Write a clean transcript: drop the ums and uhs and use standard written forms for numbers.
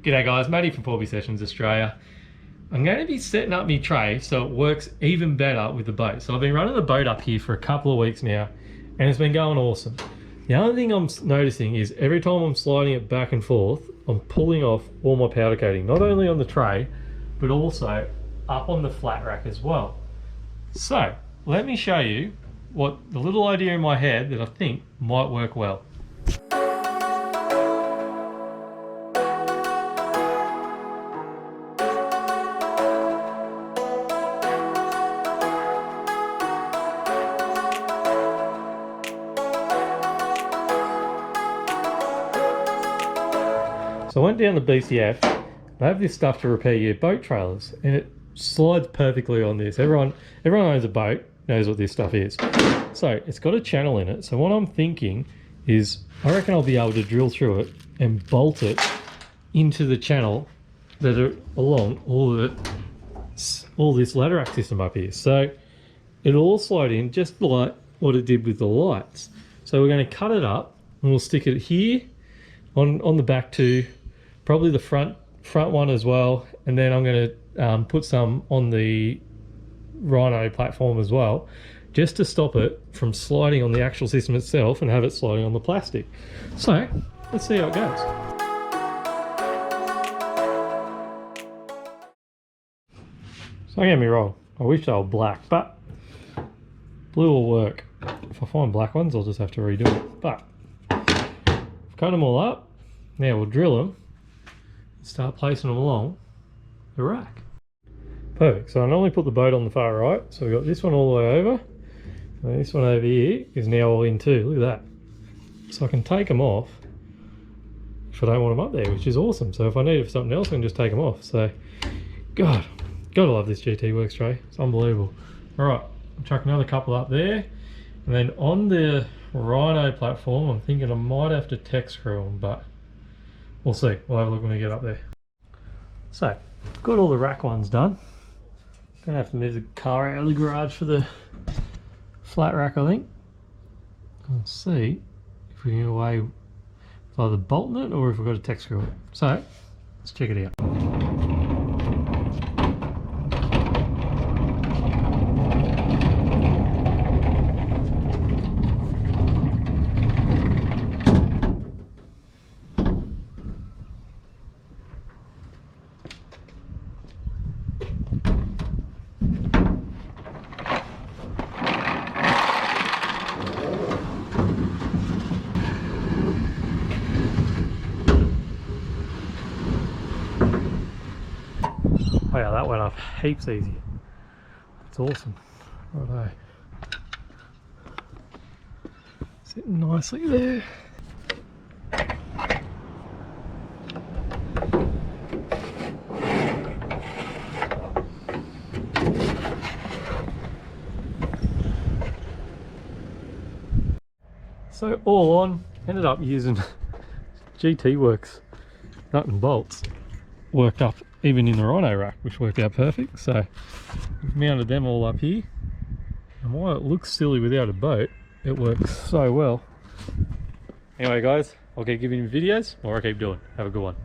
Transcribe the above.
G'day guys, Matty from Fourbie Sessions Australia. I'm going to be setting up my tray so it works even better with the boat. So I've been running the boat up here for a couple of weeks now and it's been going awesome. The only thing I'm noticing is every time I'm sliding it back and forth, I'm pulling off all my powder coating, not only on the tray, but also up on the flat rack as well. So let me show you what the little idea in my head that I think might work well. So I went down to BCF, they have this stuff to repair your boat trailers and it slides perfectly on this. Everyone owns a boat, knows what this stuff is. So it's got a channel in it. So what I'm thinking is I reckon I'll be able to drill through it and bolt it into the channel that are along all this ladder rack system up here. So it'll all slide in just like what it did with the lights. So we're going to cut it up and we'll stick it here on the back too. Probably the front one as well, and then I'm going to put some on the Rhino platform as well, just to stop it from sliding on the actual system itself and have it sliding on the plastic. So let's see how it goes. So don't get me wrong, I wish they were black, but blue will work. If I find black ones, I'll just have to redo it. But I've cut them all up. Now we'll drill them. Start placing them along the rack. Perfect. So I normally put the boat on the far right. So we've got this one all the way over. And this one over here is now all in too. Look at that. So I can take them off if I don't want them up there, which is awesome. So if I need it for something else, I can just take them off. So, God, gotta love this GT Works tray. It's unbelievable. All right, I'll chuck another couple up there. And then on the Rhino platform, I'm thinking I might have to tech screw them, but we'll see. We'll have a look when we get up there. So, got all the rack ones done. Gonna have to move the car out of the garage for the flat rack, I think. Let's see if we can get away with either bolting it or if we've got a tech screw it. So, let's check it out. Oh yeah, that went up heaps easy. That's awesome. Righto. Sitting nicely there. So all on, ended up using GT Works nut and bolts. Worked up even in the Rhino rack, which worked out perfect. So we've mounted them all up here, and while it looks silly without a boat, it works so well. Anyway guys, I'll keep giving you videos or I keep doing. Have a good one.